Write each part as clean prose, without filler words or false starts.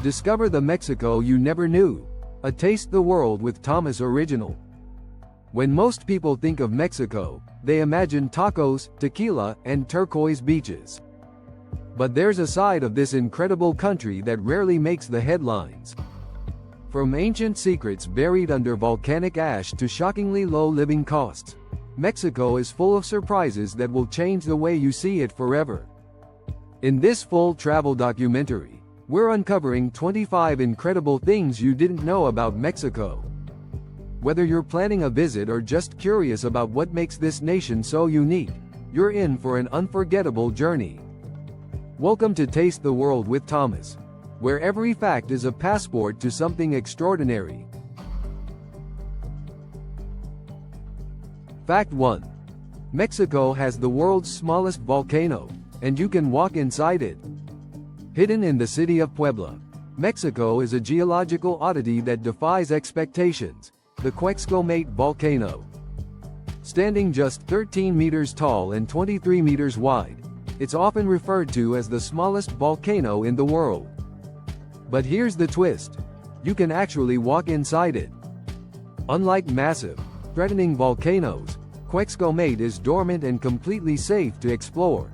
Discover the Mexico you never knew. A Taste the World with Thomas original. When most people think of Mexico, they imagine tacos, tequila, and turquoise beaches. But there's a side of this incredible country that rarely makes the headlines. From ancient secrets buried under volcanic ash to shockingly low living costs, Mexico is full of surprises that will change the way you see it forever. In this full travel documentary, we're uncovering 25 incredible things you didn't know about Mexico. Whether you're planning a visit or just curious about what makes this nation so unique, you're in for an unforgettable journey. Welcome to Taste the World with Thomas, where every fact is a passport to something extraordinary. Fact 1. Mexico has the world's smallest volcano, and you can walk inside it. Hidden in the city of Puebla, Mexico is a geological oddity that defies expectations, the Quinceañeras volcano. Standing just 13 meters tall and 23 meters wide, it's often referred to as the smallest volcano in the world. But here's the twist: you can actually walk inside it. Unlike massive, threatening volcanoes, Quinceañeras is dormant and completely safe to explore.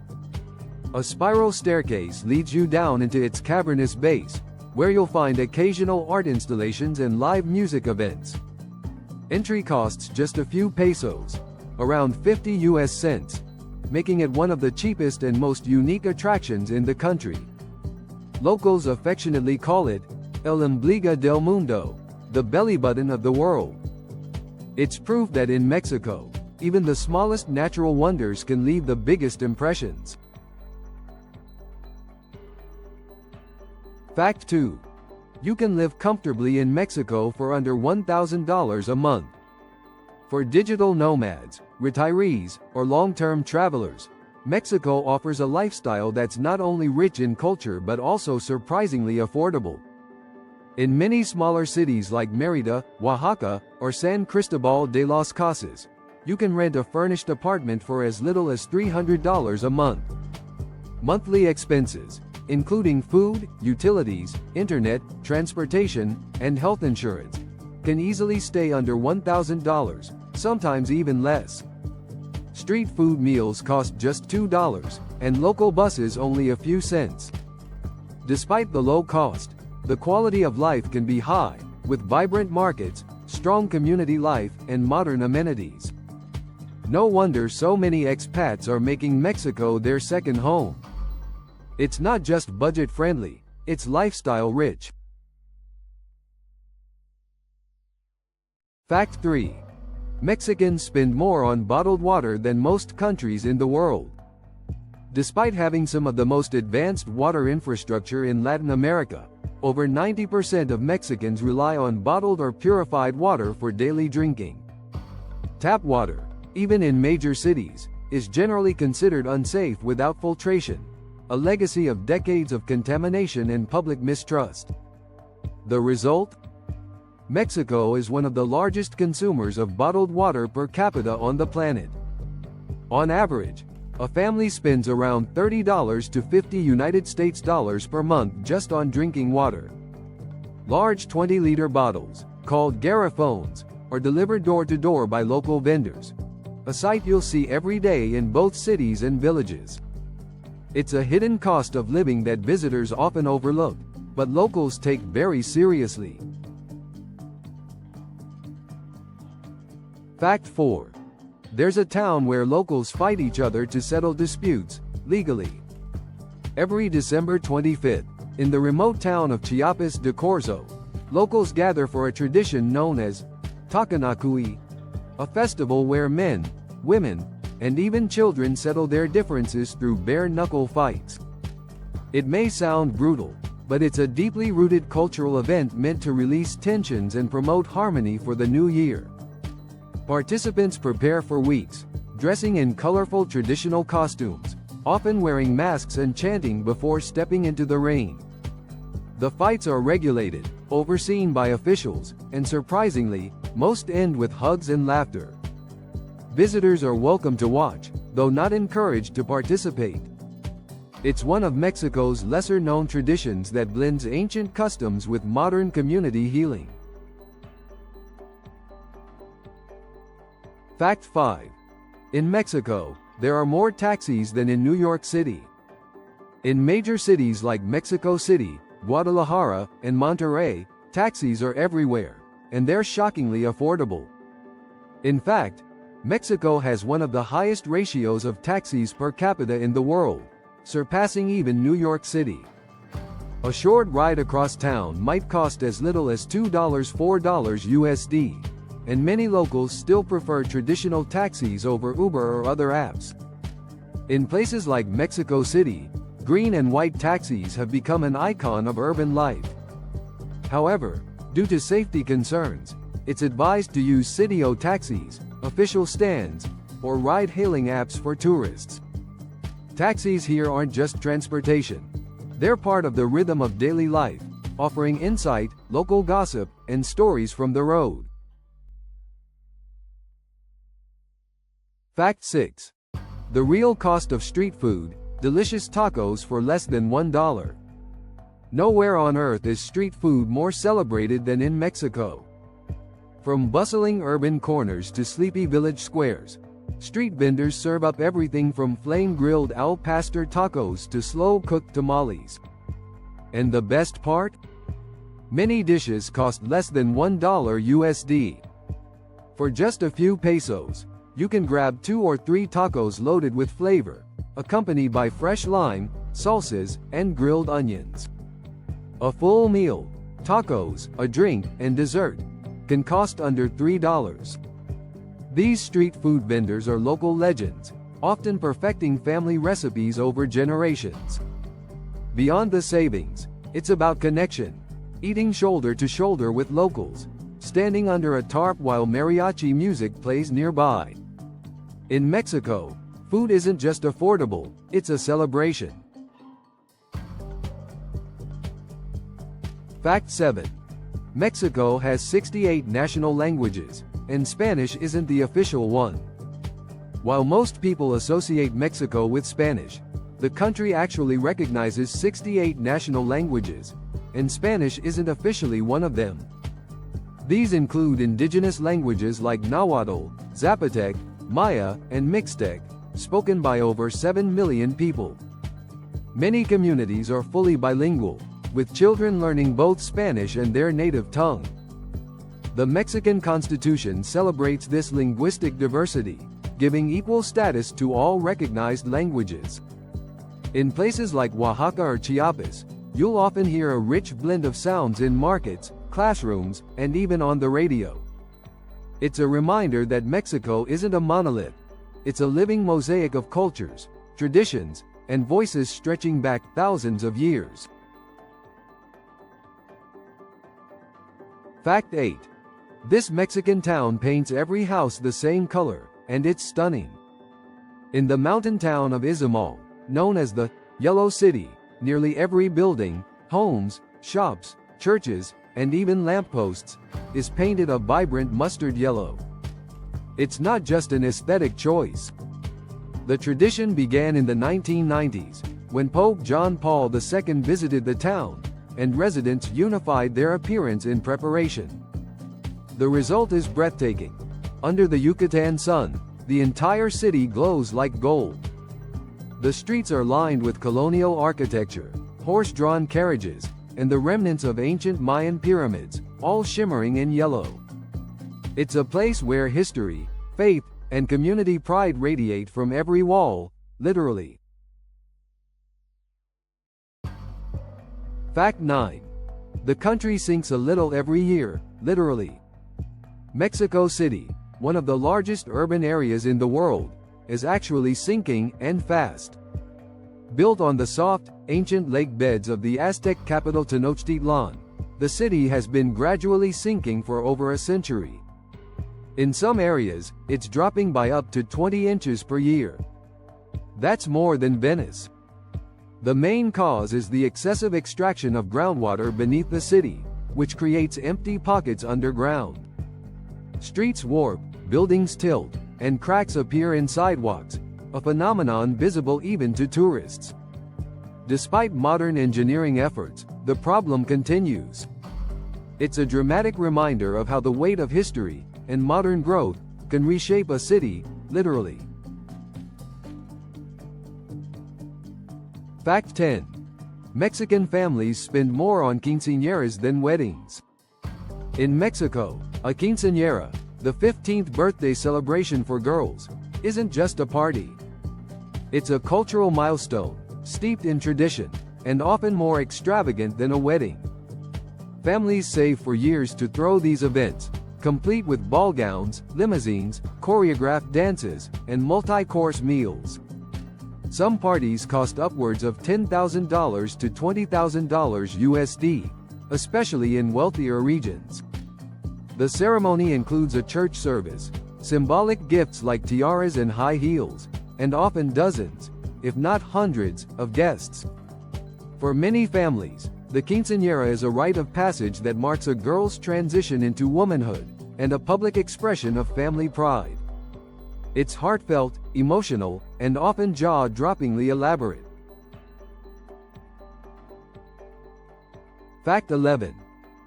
A spiral staircase leads you down into its cavernous base, where you'll find occasional art installations and live music events. Entry costs just a few pesos, around 50 US cents, making it one of the cheapest and most unique attractions in the country. Locals affectionately call it El Ombligo del Mundo, the belly button of the world. It's proof that in Mexico, even the smallest natural wonders can leave the biggest impressions. Fact 2. You can live comfortably in Mexico for under $1,000 a month. For digital nomads, retirees, or long-term travelers, Mexico offers a lifestyle that's not only rich in culture but also surprisingly affordable. In many smaller cities like Mérida, Oaxaca, or San Cristobal de las Casas, you can rent a furnished apartment for as little as $300 a month. Monthly expenses, including food, utilities, internet, transportation, and health insurance, can easily stay under $1,000, sometimes even less. Street food meals cost just $2, and local buses only a few cents. Despite the low cost, the quality of life can be high, with vibrant markets, strong community life, and modern amenities. No wonder so many expats are making Mexico their second home. It's not just budget-friendly, it's lifestyle-rich. Fact 3. Mexicans spend more on bottled water than most countries in the world. Despite having some of the most advanced water infrastructure in Latin America, over 90% of Mexicans rely on bottled or purified water for daily drinking. Tap water, even in major cities, is generally considered unsafe without filtration, a legacy of decades of contamination and public mistrust. The result? Mexico is one of the largest consumers of bottled water per capita on the planet. On average, a family spends around $30 to $50 United States dollars per month just on drinking water. Large 20-liter bottles, called garrafones, are delivered door-to-door by local vendors, a sight you'll see every day in both cities and villages. It's a hidden cost of living that visitors often overlook, but locals take very seriously. Fact 4. There's a town where locals fight each other to settle disputes, legally. Every December 25th, in the remote town of Chiapas de Corzo, locals gather for a tradition known as Takanakui, a festival where men, women, and even children settle their differences through bare-knuckle fights. It may sound brutal, but it's a deeply rooted cultural event meant to release tensions and promote harmony for the new year. Participants prepare for weeks, dressing in colorful traditional costumes, often wearing masks and chanting before stepping into the rain. The fights are regulated, overseen by officials, and surprisingly, most end with hugs and laughter. Visitors are welcome to watch, though not encouraged to participate. It's one of Mexico's lesser-known traditions that blends ancient customs with modern community healing. Fact 5. In Mexico, there are more taxis than in New York City. In major cities like Mexico City, Guadalajara, and Monterrey, taxis are everywhere, and they're shockingly affordable. In fact, Mexico has one of the highest ratios of taxis per capita in the world, surpassing even New York City. A short ride across town might cost as little as $2–4 USD, and many locals still prefer traditional taxis over Uber or other apps. In places like Mexico City, green and white taxis have become an icon of urban life. However, due to safety concerns, it's advised to use city-o taxis, official stands, or ride-hailing apps for tourists. Taxis here aren't just transportation. They're part of the rhythm of daily life, offering insight, local gossip, and stories from the road. Fact 6. The real cost of street food: delicious tacos for less than $1. Nowhere on earth is street food more celebrated than in Mexico. From bustling urban corners to sleepy village squares, street vendors serve up everything from flame-grilled al pastor tacos to slow-cooked tamales. And the best part? Many dishes cost less than $1 USD. For just a few pesos, you can grab 2 or 3 tacos loaded with flavor, accompanied by fresh lime, salsas, and grilled onions. A full meal, tacos, a drink, and dessert can cost under $3. These street food vendors are local legends, often perfecting family recipes over generations. Beyond the savings, it's about connection, eating shoulder to shoulder with locals, standing under a tarp while mariachi music plays nearby. In Mexico, food isn't just affordable, it's a celebration. Fact 7. Mexico has 68 national languages, and Spanish isn't the official one. While most people associate Mexico with Spanish, the country actually recognizes 68 national languages, and Spanish isn't officially one of them. These include indigenous languages like Nahuatl, Zapotec, Maya, and Mixtec, spoken by over 7 million people. Many communities are fully bilingual, with children learning both Spanish and their native tongue. The Mexican Constitution celebrates this linguistic diversity, giving equal status to all recognized languages. In places like Oaxaca or Chiapas, you'll often hear a rich blend of sounds in markets, classrooms, and even on the radio. It's a reminder that Mexico isn't a monolith. It's a living mosaic of cultures, traditions, and voices stretching back thousands of years. Fact 8. This Mexican town paints every house the same color, and it's stunning. In the mountain town of Izamal, known as the Yellow City, nearly every building, homes, shops, churches, and even lampposts, is painted a vibrant mustard yellow. It's not just an aesthetic choice. The tradition began in the 1990s, when Pope John Paul II visited the town, and residents unified their appearance in preparation. The result is breathtaking. Under the Yucatan sun, the entire city glows like gold. The streets are lined with colonial architecture, horse-drawn carriages, and the remnants of ancient Mayan pyramids, all shimmering in yellow. It's a place where history, faith, and community pride radiate from every wall, literally. Fact 9. The country sinks a little every year, literally. Mexico City, one of the largest urban areas in the world, is actually sinking, and fast. Built on the soft, ancient lake beds of the Aztec capital Tenochtitlan, the city has been gradually sinking for over a century. In some areas, it's dropping by up to 20 inches per year. That's more than Venice. The main cause is the excessive extraction of groundwater beneath the city, which creates empty pockets underground. Streets warp, buildings tilt, and cracks appear in sidewalks, a phenomenon visible even to tourists. Despite modern engineering efforts, the problem continues. It's a dramatic reminder of how the weight of history and modern growth can reshape a city, literally. Fact 10. Mexican families spend more on quinceañeras than weddings. In Mexico, a quinceañera, the 15th birthday celebration for girls, isn't just a party. It's a cultural milestone, steeped in tradition, and often more extravagant than a wedding. Families save for years to throw these events, complete with ball gowns, limousines, choreographed dances, and multi-course meals. Some parties cost upwards of $10,000 to $20,000 USD, especially in wealthier regions. The ceremony includes a church service, symbolic gifts like tiaras and high heels, and often dozens, if not hundreds, of guests. For many families, the quinceañera is a rite of passage that marks a girl's transition into womanhood, and a public expression of family pride. It's heartfelt, emotional, and often jaw-droppingly elaborate. Fact 11.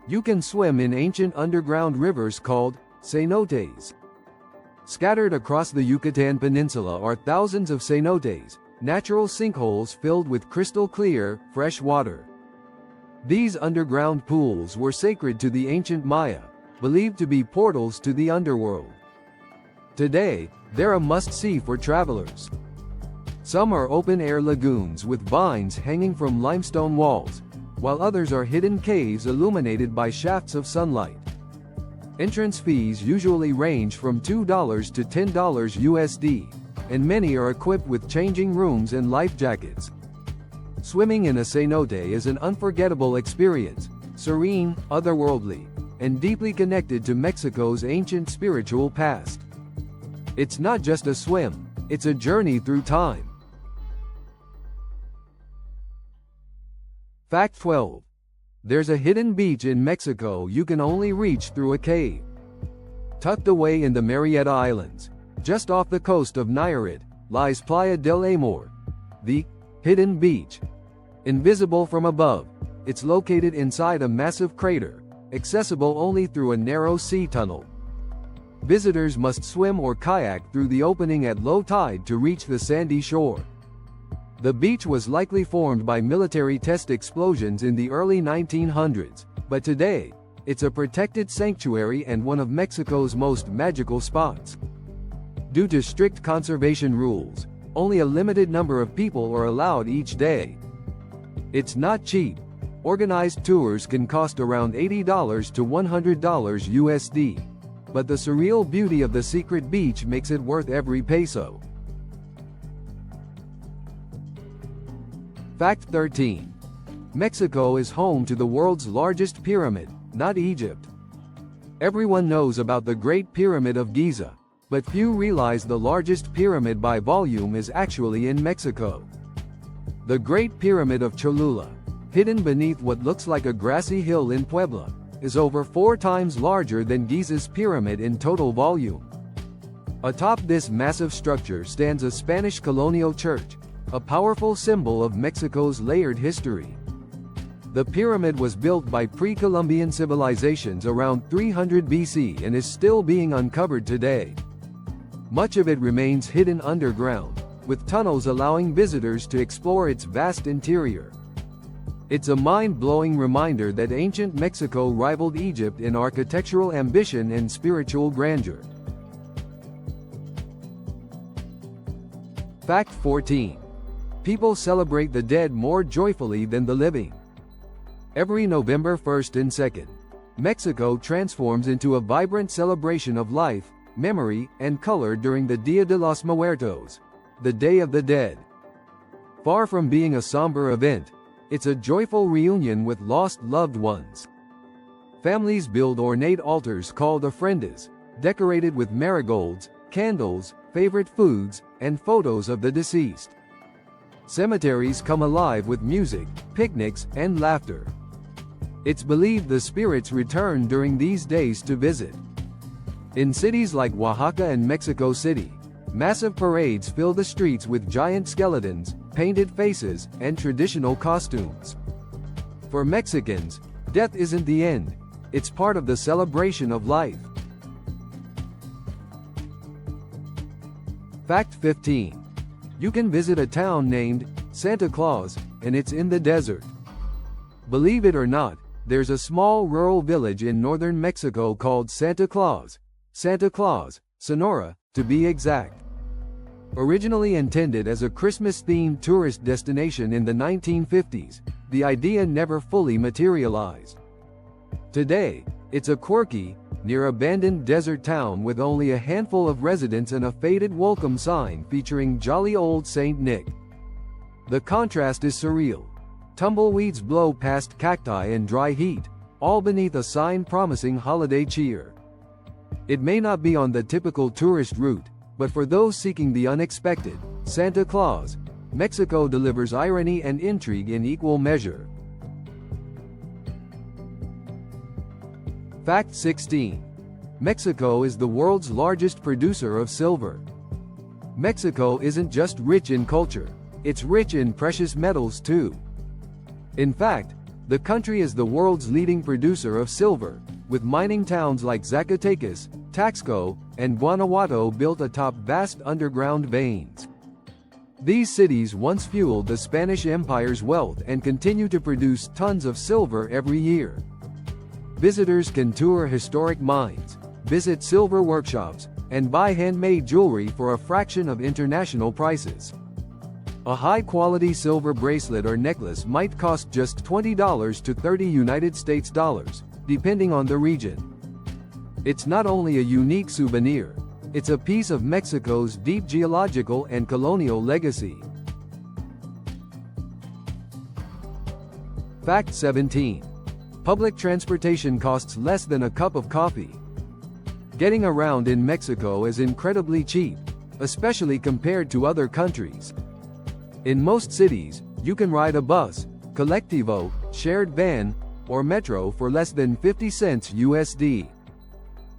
You can swim in ancient underground rivers called cenotes. Scattered across the Yucatan Peninsula are thousands of cenotes, natural sinkholes filled with crystal-clear, fresh water. These underground pools were sacred to the ancient Maya, believed to be portals to the underworld. Today, they're a must-see for travelers. Some are open-air lagoons with vines hanging from limestone walls, while others are hidden caves illuminated by shafts of sunlight. Entrance fees usually range from $2 to $10 USD, and many are equipped with changing rooms and life jackets. Swimming in a cenote is an unforgettable experience, serene, otherworldly, and deeply connected to Mexico's ancient spiritual past. It's not just a swim, it's a journey through time. Fact 12. There's a hidden beach in Mexico you can only reach through a cave. Tucked away in the Marietta Islands, just off the coast of Nayarit, lies Playa del Amor, the hidden beach. Invisible from above, it's located inside a massive crater, accessible only through a narrow sea tunnel. Visitors must swim or kayak through the opening at low tide to reach the sandy shore. The beach was likely formed by military test explosions in the early 1900s, but today, it's a protected sanctuary and one of Mexico's most magical spots. Due to strict conservation rules, only a limited number of people are allowed each day. It's not cheap. Organized tours can cost around $80 to $100 USD, but the surreal beauty of the secret beach makes it worth every peso. Fact 13. Mexico is home to the world's largest pyramid, not Egypt. Everyone knows about the Great Pyramid of Giza, but few realize the largest pyramid by volume is actually in Mexico. The Great Pyramid of Cholula, hidden beneath what looks like a grassy hill in Puebla, is over 4 times larger than Giza's pyramid in total volume. Atop this massive structure stands a Spanish colonial church, a powerful symbol of Mexico's layered history. The pyramid was built by pre-Columbian civilizations around 300 BC and is still being uncovered today. Much of it remains hidden underground, with tunnels allowing visitors to explore its vast interior. It's a mind-blowing reminder that ancient Mexico rivaled Egypt in architectural ambition and spiritual grandeur. Fact 14. People celebrate the dead more joyfully than the living. Every November 1st and 2nd, Mexico transforms into a vibrant celebration of life, memory, and color during the Dia de los Muertos, the Day of the Dead. Far from being a somber event, it's a joyful reunion with lost loved ones. Families build ornate altars called ofrendas, decorated with marigolds, candles, favorite foods, and photos of the deceased. Cemeteries come alive with music, picnics, and laughter. It's believed the spirits return during these days to visit. In cities like Oaxaca and Mexico City, massive parades fill the streets with giant skeletons, painted faces, and traditional costumes. For Mexicans, death isn't the end, it's part of the celebration of life. Fact 15. You can visit a town named Santa Claus, and it's in the desert. Believe it or not, there's a small rural village in northern Mexico called Santa Claus, Sonora, to be exact. Originally intended as a Christmas-themed tourist destination in the 1950s, the idea never fully materialized. Today, it's a quirky, near-abandoned desert town with only a handful of residents and a faded welcome sign featuring jolly old Saint Nick. The contrast is surreal. Tumbleweeds blow past cacti in dry heat, all beneath a sign promising holiday cheer. It may not be on the typical tourist route, but for those seeking the unexpected, Santa Claus, Mexico delivers irony and intrigue in equal measure. Fact 16. Mexico is the world's largest producer of silver. Mexico isn't just rich in culture, it's rich in precious metals too. In fact, the country is the world's leading producer of silver, with mining towns like Zacatecas, Taxco, and Guanajuato built atop vast underground veins. These cities once fueled the Spanish Empire's wealth and continue to produce tons of silver every year. Visitors can tour historic mines, visit silver workshops, and buy handmade jewelry for a fraction of international prices. A high-quality silver bracelet or necklace might cost just $20 to $30 United States dollars, depending on the region. It's not only a unique souvenir, it's a piece of Mexico's deep geological and colonial legacy. Fact 17. Public transportation costs less than a cup of coffee. Getting around in Mexico is incredibly cheap, especially compared to other countries. In most cities, you can ride a bus, colectivo, shared van, or metro for less than 50 cents USD.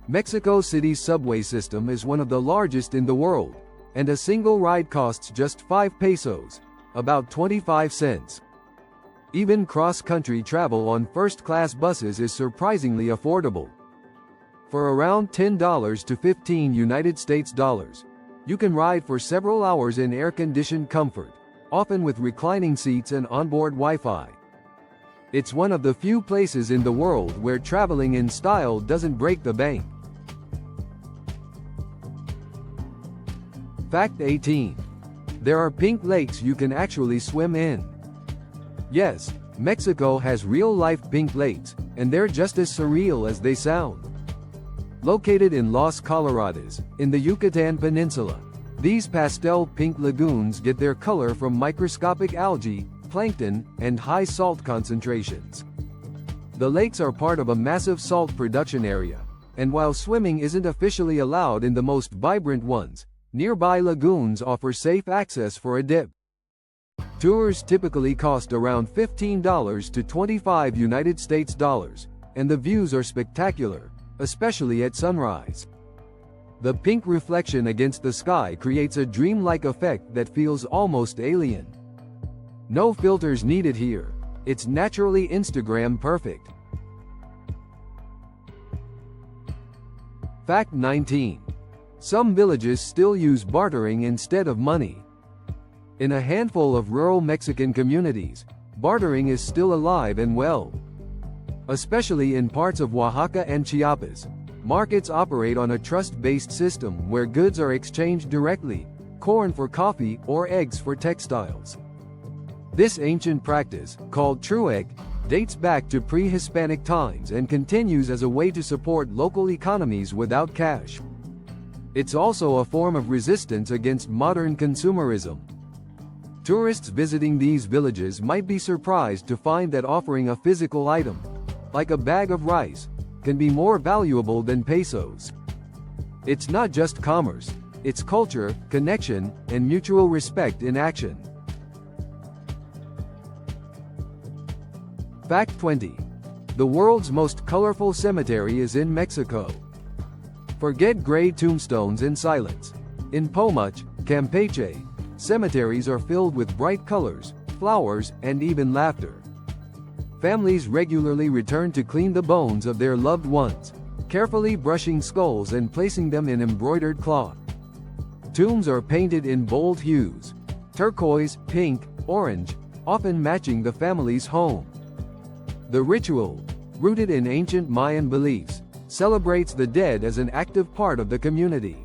Mexico City's subway system is one of the largest in the world, and a single ride costs just 5 pesos, about 25 cents. Even cross-country travel on first-class buses is surprisingly affordable. For around $10 to 15 United States dollars, you can ride for several hours in air-conditioned comfort, often with reclining seats and onboard Wi-Fi. It's one of the few places in the world where traveling in style doesn't break the bank. Fact 18. There are pink lakes you can actually swim in. Yes, Mexico has real-life pink lakes, and they're just as surreal as they sound. Located in Los Colorados, in the Yucatan Peninsula, these pastel pink lagoons get their color from microscopic algae, plankton, and high salt concentrations. The lakes are part of a massive salt production area, and while swimming isn't officially allowed in the most vibrant ones, nearby lagoons offer safe access for a dip. Tours typically cost around $15 to 25 United States dollars, and the views are spectacular, especially at sunrise. The pink reflection against the sky creates a dreamlike effect that feels almost alien. No filters needed here. It's naturally Instagram perfect. Fact 19. Some villages still use bartering instead of money. In a handful of rural Mexican communities, bartering is still alive and well. Especially in parts of Oaxaca and Chiapas, markets operate on a trust-based system where goods are exchanged directly, corn for coffee or eggs for textiles. This ancient practice, called trueque, dates back to pre-Hispanic times and continues as a way to support local economies without cash. It's also a form of resistance against modern consumerism. Tourists visiting these villages might be surprised to find that offering a physical item, like a bag of rice, can be more valuable than pesos. It's not just commerce, it's culture, connection, and mutual respect in action. Fact 20. The world's most colorful cemetery is in Mexico. Forget gray tombstones in silence. In Pomach, Campeche, Cemeteries are filled with bright colors, flowers, and even laughter. Families regularly return to clean the bones of their loved ones, carefully brushing skulls and placing them in embroidered cloth. Tombs are painted in bold hues, turquoise, pink, orange, often matching the family's home. The ritual, rooted in ancient Mayan beliefs, celebrates the dead as an active part of the community.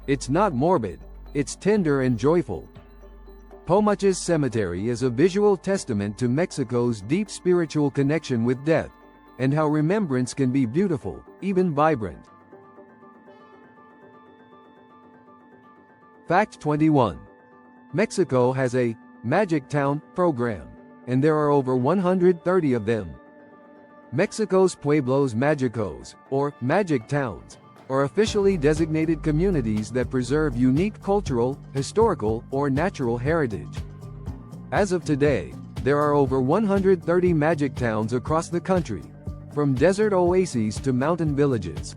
It's not morbid, it's tender and joyful. Pomuch's Cemetery is a visual testament to Mexico's deep spiritual connection with death, and how remembrance can be beautiful, even vibrant. Fact 21. Mexico has a Magic Town program, and there are over 130 of them. Mexico's Pueblos Mágicos, or Magic Towns, are officially designated communities that preserve unique cultural, historical, or natural heritage. As of today, there are over 130 magic towns across the country, from desert oases to mountain villages.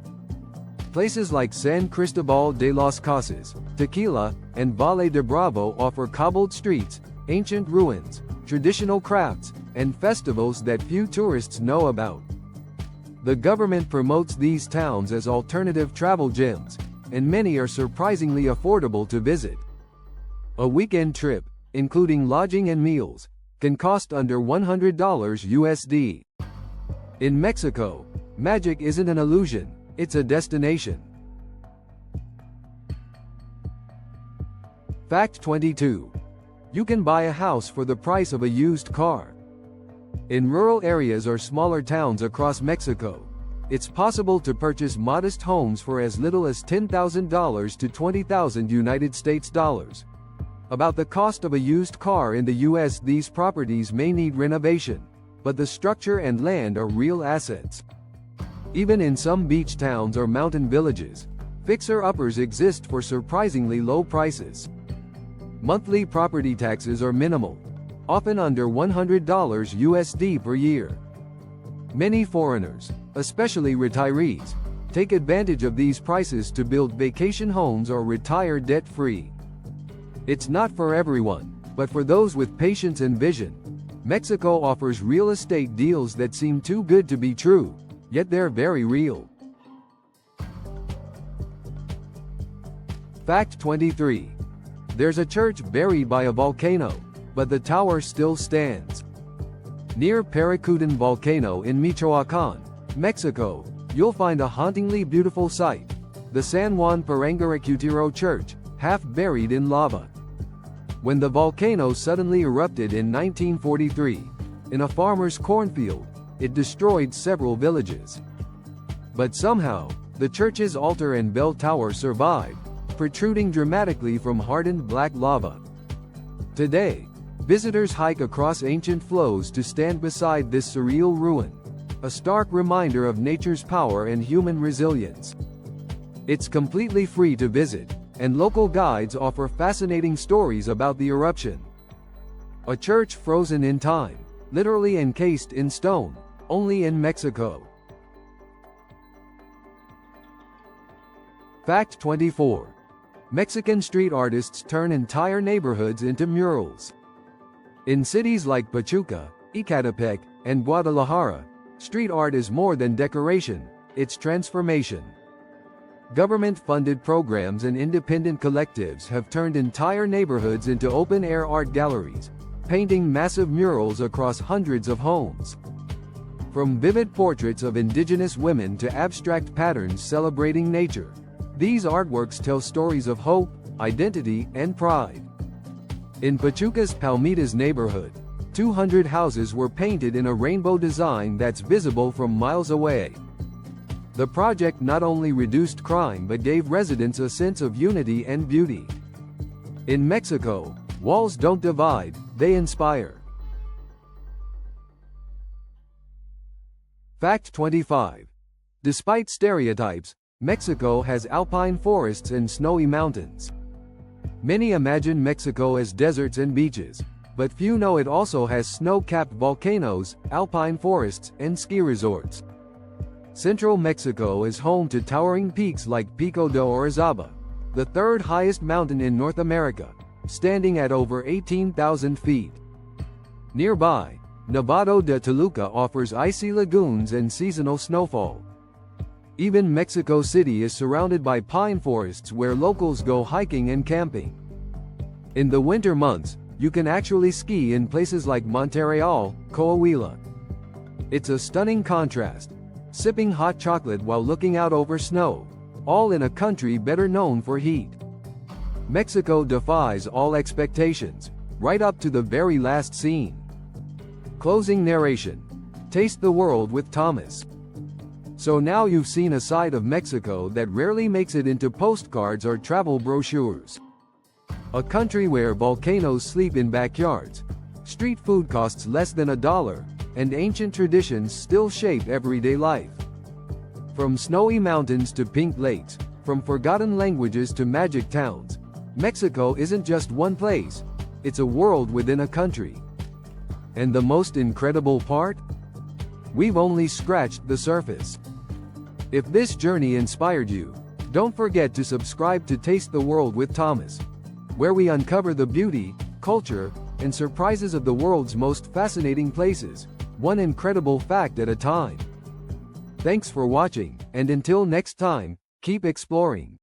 Places like San Cristobal de las Casas, Tequila, and Valle de Bravo offer cobbled streets, ancient ruins, traditional crafts, and festivals that few tourists know about. The government promotes these towns as alternative travel gems, and many are surprisingly affordable to visit. A weekend trip, including lodging and meals, can cost under $100 USD. In Mexico, magic isn't an illusion, it's a destination. Fact 22. You can buy a house for the price of a used car. In rural areas or smaller towns across Mexico, it's possible to purchase modest homes for as little as $10,000 to $20,000 United States dollars. About the cost of a used car in the US, these properties may need renovation, but the structure and land are real assets. Even in some beach towns or mountain villages, fixer-uppers exist for surprisingly low prices. Monthly property taxes are minimal, often under $100 USD per year. Many foreigners, especially retirees, take advantage of these prices to build vacation homes or retire debt-free. It's not for everyone, but for those with patience and vision, Mexico offers real estate deals that seem too good to be true, yet they're very real. Fact 23. There's a church buried by a volcano, but the tower still stands. Near Paracutan Volcano in Michoacán, Mexico, you'll find a hauntingly beautiful sight, the San Juan Parangaricutiro Church, half buried in lava. When the volcano suddenly erupted in 1943, in a farmer's cornfield, it destroyed several villages. But somehow, the church's altar and bell tower survived, protruding dramatically from hardened black lava. Today, visitors hike across ancient flows to stand beside this surreal ruin, a stark reminder of nature's power and human resilience. It's completely free to visit, and local guides offer fascinating stories about the eruption. A church frozen in time, literally encased in stone, only in Mexico. Fact 24. Mexican street artists turn entire neighborhoods into murals. In cities like Pachuca, Ecatepec, and Guadalajara, street art is more than decoration, it's transformation. Government-funded programs and independent collectives have turned entire neighborhoods into open-air art galleries, painting massive murals across hundreds of homes. From vivid portraits of indigenous women to abstract patterns celebrating nature, these artworks tell stories of hope, identity, and pride. In Pachuca's Palmitas neighborhood, 200 houses were painted in a rainbow design that's visible from miles away. The project not only reduced crime but gave residents a sense of unity and beauty. In Mexico, walls don't divide, they inspire. Fact 25. Despite stereotypes, Mexico has alpine forests and snowy mountains. Many imagine Mexico as deserts and beaches, but few know it also has snow-capped volcanoes, alpine forests, and ski resorts. Central Mexico is home to towering peaks like Pico de Orizaba, the third highest mountain in North America, standing at over 18,000 feet. Nearby, Nevado de Toluca offers icy lagoons and seasonal snowfall. Even Mexico City is surrounded by pine forests where locals go hiking and camping. In the winter months, you can actually ski in places like Montreal, Coahuila. It's a stunning contrast, sipping hot chocolate while looking out over snow, all in a country better known for heat. Mexico defies all expectations, right up to the very last scene. Closing narration. Taste the world with Thomas. So now you've seen a side of Mexico that rarely makes it into postcards or travel brochures. A country where volcanoes sleep in backyards, street food costs less than $1, and ancient traditions still shape everyday life. From snowy mountains to pink lakes, from forgotten languages to magic towns, Mexico isn't just one place, it's a world within a country. And the most incredible part? We've only scratched the surface. If this journey inspired you, don't forget to subscribe to Taste the World with Thomas, where we uncover the beauty, culture, and surprises of the world's most fascinating places, one incredible fact at a time. Thanks for watching, and until next time, keep exploring.